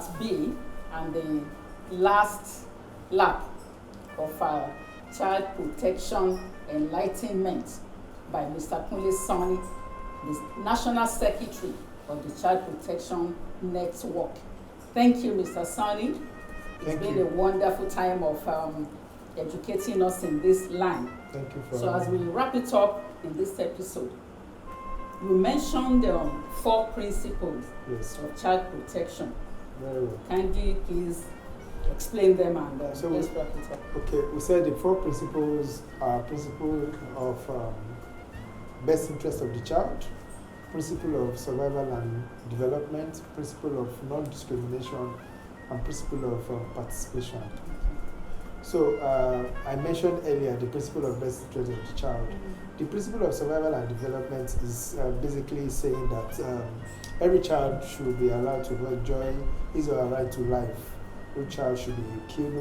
part B and the last lap of our Child Protection Enlightenment by Mr. Kunle Sani, the National Secretary of the Child Protection Network. Thank you, Mr. Sani. It's been a wonderful time of educating us in this line. Thank you for So as we wrap it up in this episode, you mentioned 4 principles of child protection. Very well. Can you please explain them and So let's wrap it up? Okay, we said the 4 principles are principle of best interest of the child, principle of survival and development, principle of non-discrimination, and principle of participation. So I mentioned earlier the principle of best interest of the child. The principle of survival and development is basically saying that every child should be allowed to enjoy his or her right to life. No child should be killed,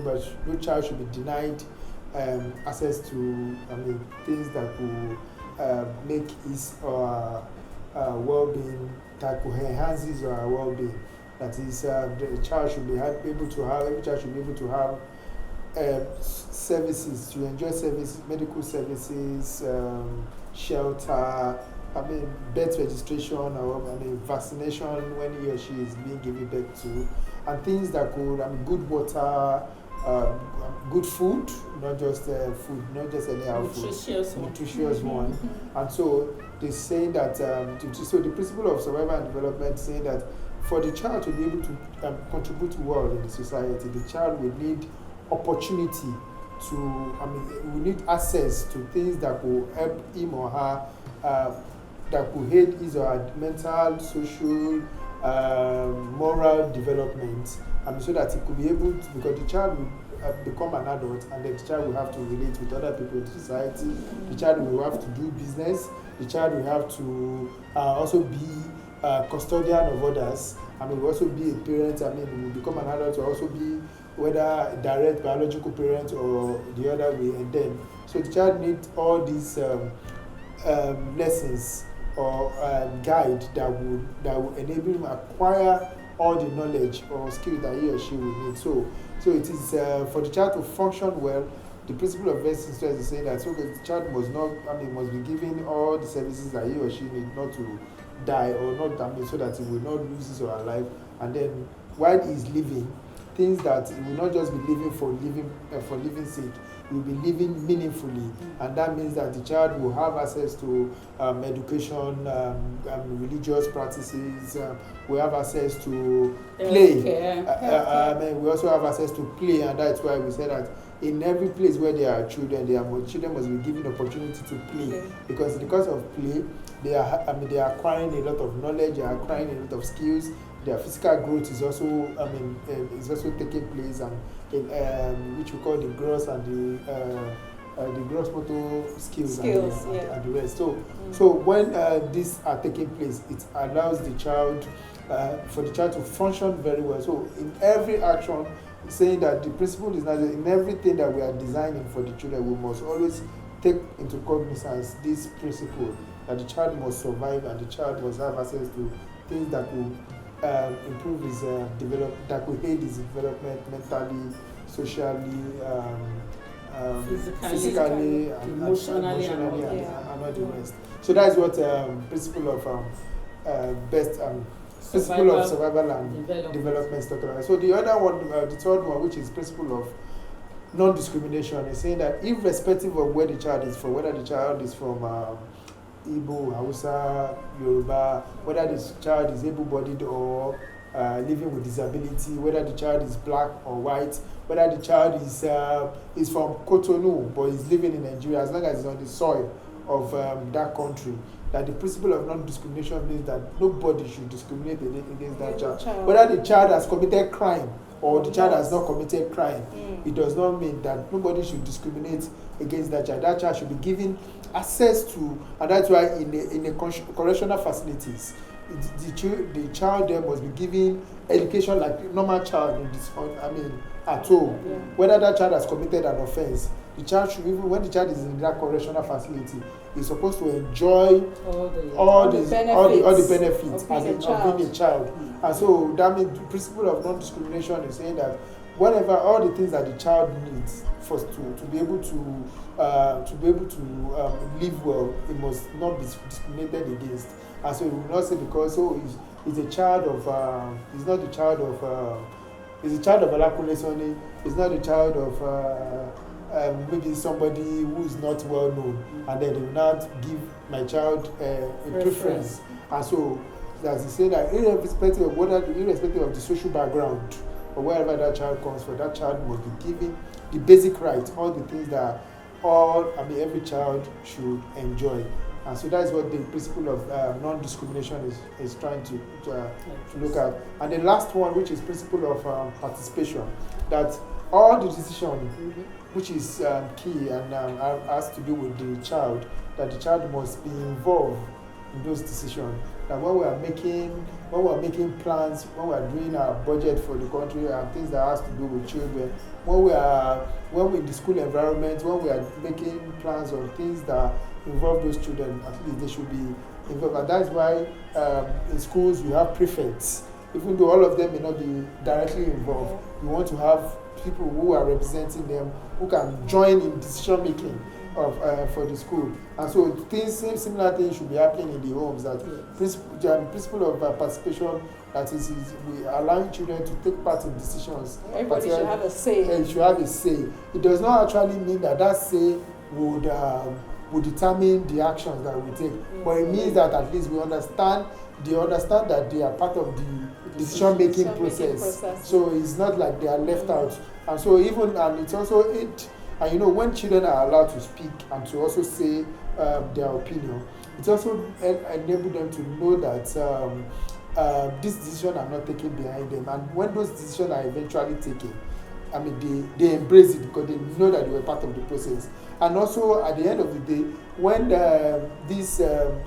no child should be denied access to things that will make his or her well-being, that will enhance his or her well-being. That is, the child should be able to have, every child should be able to have services, to enjoy services, medical services, shelter, birth registration, or vaccination when he or she is being given birth to, and things that could, good water, good food, not just food, not just anyhow nutritious food, nutritious one. And so they say that, so the principle of survival and development saying that for the child to be able to contribute well in the society, the child will need opportunity to, we need access to things that will help him or her, that will aid his or her mental, social, moral development, so that he could be able to, because the child will become an adult, and then the child will have to relate with other people in society, the child will have to do business, the child will have to also be custodian of others, will also be a parent, will become an adult to also be whether a direct biological parent or the other way, and then so the child needs all these lessons or guide that will enable him acquire all the knowledge or skill that he or she will need. So it is for the child to function well. The principle of best interest is saying that the child must not, must be given all the services that he or she needs not to die or not damage, so that he will not lose his or her life. And then while he is living, things that he will not just be living for living sake, he will be living meaningfully, and that means that the child will have access to education, religious practices. We have access to play. We also have access to play, and that's why we say that in every place where there are children, children must be given opportunity to play, because of play, they are acquiring a lot of knowledge, they are acquiring a lot of skills. Their physical growth is also, is also taking place, and which we call the gross and the gross motor skills and the rest. So when these are taking place, it allows the child, for the child to function very well. So in every action, saying that the principle is that in everything that we are designing for the children, we must always take into cognizance this principle that the child must survive and the child must have access to things that will improve his development, that will aid his development mentally, socially, physically, and emotionally, and all the rest. So that's what principle of principle of survival and development is talking about. So the other one, the third one, which is principle of non-discrimination, is saying that irrespective of where the child is from, whether the child is from Igbo, Hausa, Yoruba, whether this child is able-bodied or living with disability, whether the child is black or white, whether the child is from Cotonou but is living in Nigeria, as long as it's on the soil of that country, that the principle of non-discrimination means that nobody should discriminate against that child. Whether the child has committed crime or the child has not committed crime, it does not mean that nobody should discriminate against that child. That child should be given access to, and that's why in the correctional facilities, the child there must be given education like normal child in this, at home. Whether that child has committed an offense, the child should, even when the child is in that correctional facility, is supposed to enjoy all the benefits of being a child. Mm-hmm. And so that means the principle of non-discrimination is saying that whatever, all the things that the child needs for to be able to live well, it must not be discriminated against. And so we will not say because he's a child of he's not the child of he's a child of Alakunesoni, he's not a child of maybe somebody who is not well known, and then they will not give my child a preference. And so, as you say, that irrespective of the social background or wherever that child comes from, that child must be given the basic rights, all the things that every child should enjoy. And so that's what the principle of non-discrimination is trying to look at. And the last one, which is principle of participation, that all the decision, which is key and has to do with the child, that the child must be involved in those decisions. That when we are making plans, when we are doing our budget for the country and things that has to do with children, when we're in the school environment, when we are making plans on things that involve those children, at least they should be involved. And that's why in schools we have prefects. Even though all of them may not be directly involved, we want to have people who are representing them, who can join in decision making for the school. And so similar things should be happening in the homes. That principle of participation, that is we allowing children to take part in decisions. Everybody should have a say. Should have a say. It does not actually mean that say would determine the actions that we take, but it means that at least they understand that they are part of the decision-making process. So it's not like they are left out. And so it's also when children are allowed to speak and to also say their opinion, it also enables them to know that these decisions are not taken behind them. And when those decisions are eventually taken, they embrace it because they know that they were part of the process. And also, at the end of the day, when the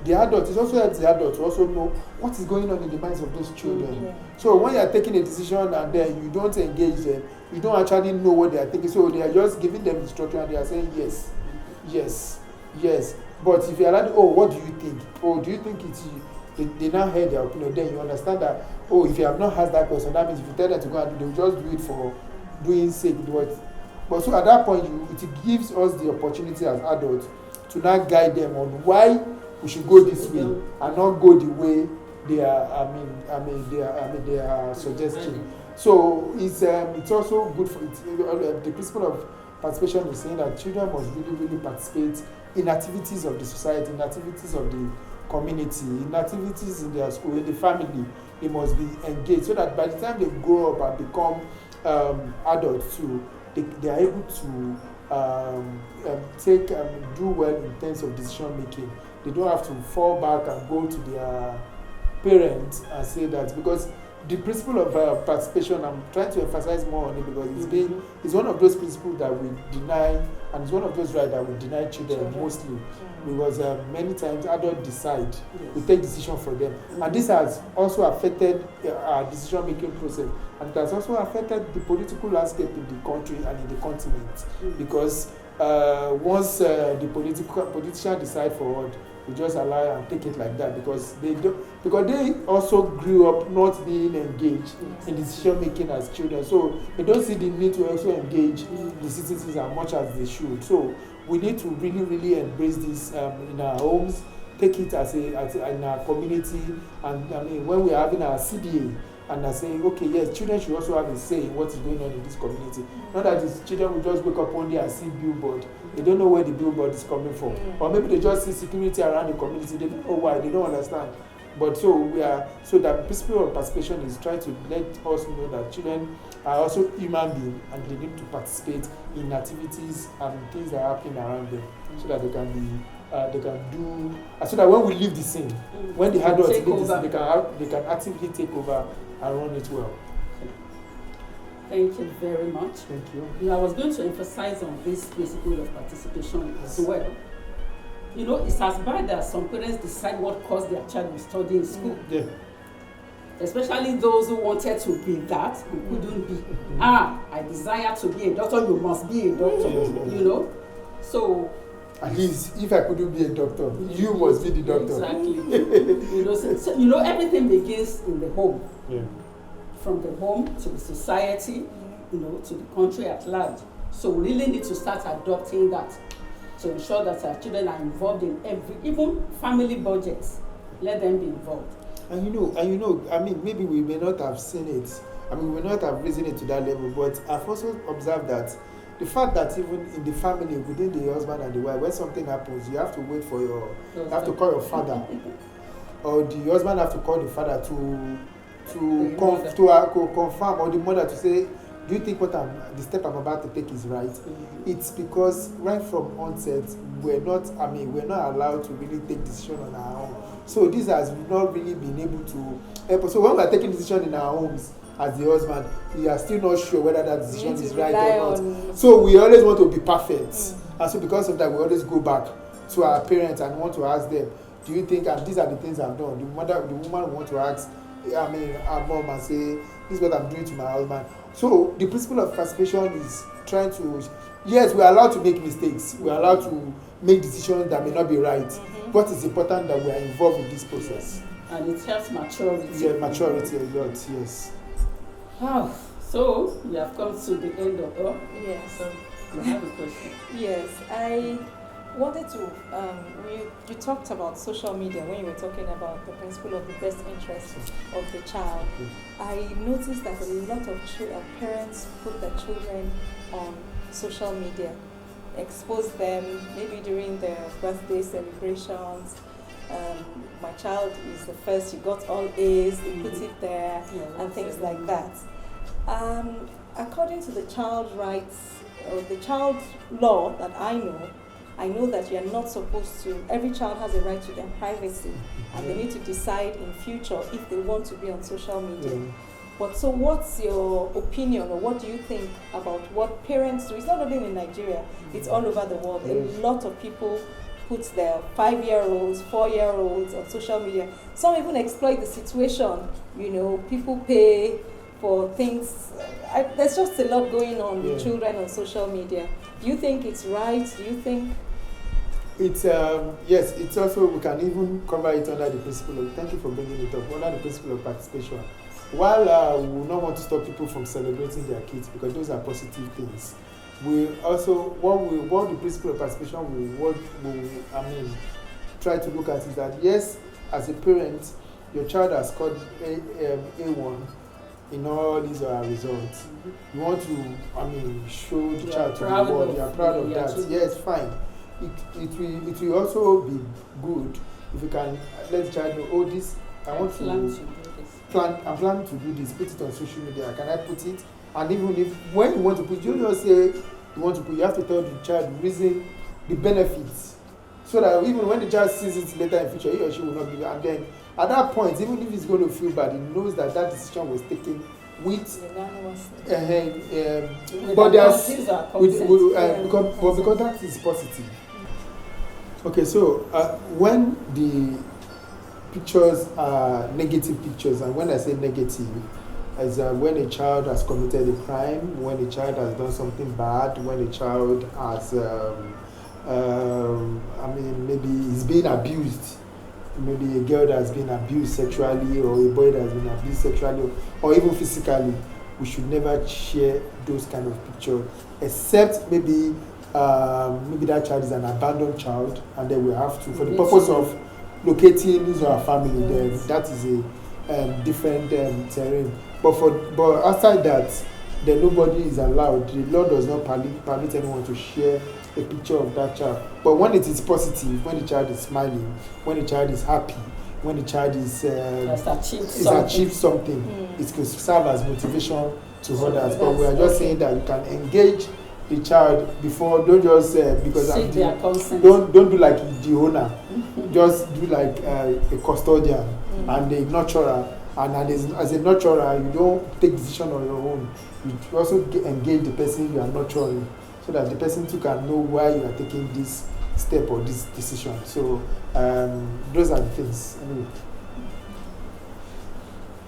adults, it also helps the adults to also know what is going on in the minds of those children. Yeah. So when you are taking a decision and then you don't engage them, you don't actually know what they are thinking. So they are just giving them instruction and they are saying yes, yes, yes. But if you are like, what do you think? Do you think it's they now heard their opinion? Then you understand that, if you have not asked that question, that means if you tell them to go and do, they will just do it for doing sake. But so at that point, it gives us the opportunity as adults to now guide them on why we should go this way and not go the way they are. They are suggesting. So it's also good for it. The principle of participation is saying that children must really, really participate in activities of the society, in activities of the community, in activities in their school, in the family. They must be engaged so that by the time they grow up and become adults too, they are able to do well in terms of decision making. They don't have to fall back and go to their parents and say that, because the principle of participation, I'm trying to emphasize more on it because it's one of those principles that we deny, and it's one of those rights that we deny children mostly. Because many times adults decide, we take decision for them. And this has also affected our decision-making process. And it has also affected the political landscape in the country and in the continent. Because once the politicians decide for what, we just allow and take it like that because they also grew up not being engaged in decision-making as children. So they don't see the need to also engage the citizens as much as they should. So we need to really, really embrace this in our homes, take it as in our community, and when we are having our CDA, and are saying, okay, yes, children should also have a say in what is going on in this community. Not that these children will just wake up one day and see billboard. They don't know where the billboard is coming from. Or maybe they just see security around the community. They don't know why. They don't understand. But so that principle of participation is trying to let us know that children are also human beings and they need to participate in activities and things that are happening around them, so that they can do, so that when we leave the scene, when the adults leave the scene, they can actively take over and run it well. Thank you very much. Thank you. I was going to emphasize on this principle of participation as well. It's as bad that some parents decide what course their child will study in school. Yeah. especially those who wanted to be that and couldn't be. I desire to be a doctor, you must be a doctor, you know. So at least if I couldn't be a doctor, you must be the doctor. Exactly. You know, everything begins in the home. Yeah. From the home to the society, you know, to the country at large. So we really need to start adopting that to ensure that our children are involved in even family budgets. Let them be involved. And you know, I mean, maybe we may not have seen it. I mean, we may not have risen it to that level, but I've also observed that the fact that even in the family, within the husband and the wife, when something happens, you have to wait for you have to call your father, or the husband have to call the father to confirm, or the mother to say, do you think the step I'm about to take is right? It's because right from onset, we're not allowed to really take decision on our own. So this has not really been able to help us. So when we're taking decision in our homes as the husband, we are still not sure whether that decision is right or not. So we always want to be perfect. And so because of that, we always go back to our parents and want to ask them, do you think, and these are the things I've done. The woman want to ask, our mom, and say, this is what I'm doing to my husband. So the principle of participation is trying to, yes, we are allowed to make mistakes. We are allowed to make decisions that may not be right. But it's important that we are involved in this process. And it helps maturity. Yeah, maturity a lot, yes. Wow. So we have come to the end of Yes. So you have a question. Yes, I wanted to, you talked about social media when you were talking about the principle of the best interest of the child. I noticed that a lot of parents put their children on social media, expose them maybe during their birthday celebrations. My child is the first, you got all A's, they put it there, and things like that. According to the child rights, or the child law that I know that you are not supposed to, every child has a right to their privacy, and they need to decide in future if they want to be on social media. But so what's your opinion, or what do you think about what parents do? It's not only in Nigeria, it's all over the world. A lot of people put their 5-year-olds, 4-year-olds on social media. Some even exploit the situation. You know, people pay for things. There's just a lot going on with children on social media. Do you think it's right? Do you think? It's yes. It's also, we can even cover it under the principle of, thank you for bringing it up, under the principle of participation. While we will not want to stop people from celebrating their kids, because those are positive things, we also, what the principle of participation will try to look at is that, yes, as a parent, your child has scored A1 in all his or her results. You want to, show the child to the world, you are proud of that. Yes, fine. It will also be good if you can let the child know, this, I'm planning to do this, put it on social media. Can I put it? And even if, when you want to put, you don't just say you want to put, you have to tell the child the reason, the benefits, so that even when the child sees it later in future, he or she will not be, and then at that point, even if he's going to feel bad, he knows that decision was taken with but there's because that is positive. Okay, so when the pictures are negative pictures, and when I say negative, is when a child has committed a crime, when a child has done something bad, when a child has, maybe he's being abused, maybe a girl that has been abused sexually, or a boy that has been abused sexually, or even physically, we should never share those kind of pictures, except maybe that child is an abandoned child, and then we have to, for the purpose of locating his or her family, then that is a different terrain. But outside that, then nobody is allowed. The law does not permit anyone to share a picture of that child. But when it is positive, when the child is smiling, when the child is happy, when the child is achieved something, it could serve as motivation to others. But we are just saying that you can engage the child before, don't just because don't do like the owner, just do like a custodian and a nurturer. And as a nurturer, you don't take decision on your own. You also engage the person you are nurturing, so that the person too can know why you are taking this step or this decision. So those are the things. Anyway.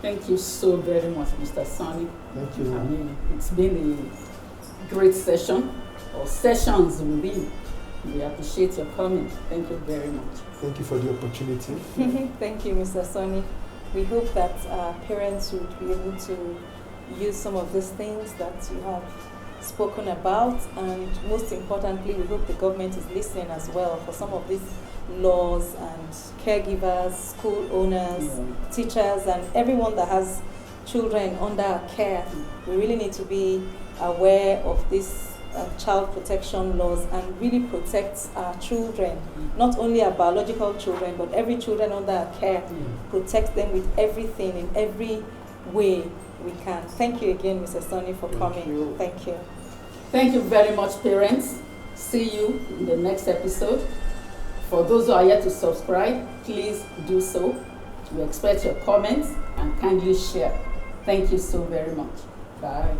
Thank you so very much, Mr. Sonny. Thank I you. mean, it's been a great session, or sessions within. We appreciate your comment. Thank you very much. Thank you for the opportunity. Thank you, Mr. Sonny. We hope that parents would be able to use some of these things that you have spoken about, and most importantly, we hope the government is listening as well for some of these laws, and caregivers, school owners, teachers, and everyone that has children under our care. We really need to be aware of these child protection laws and really protect our children, not only our biological children, but every children under our care. Protect them with everything, in every way we can. Thank you again, Mr. Sonny, for coming. Thank you. Thank you very much, parents. See you in the next episode. For those who are yet to subscribe, please do so. We expect your comments and kindly share. Thank you so very much. Bye.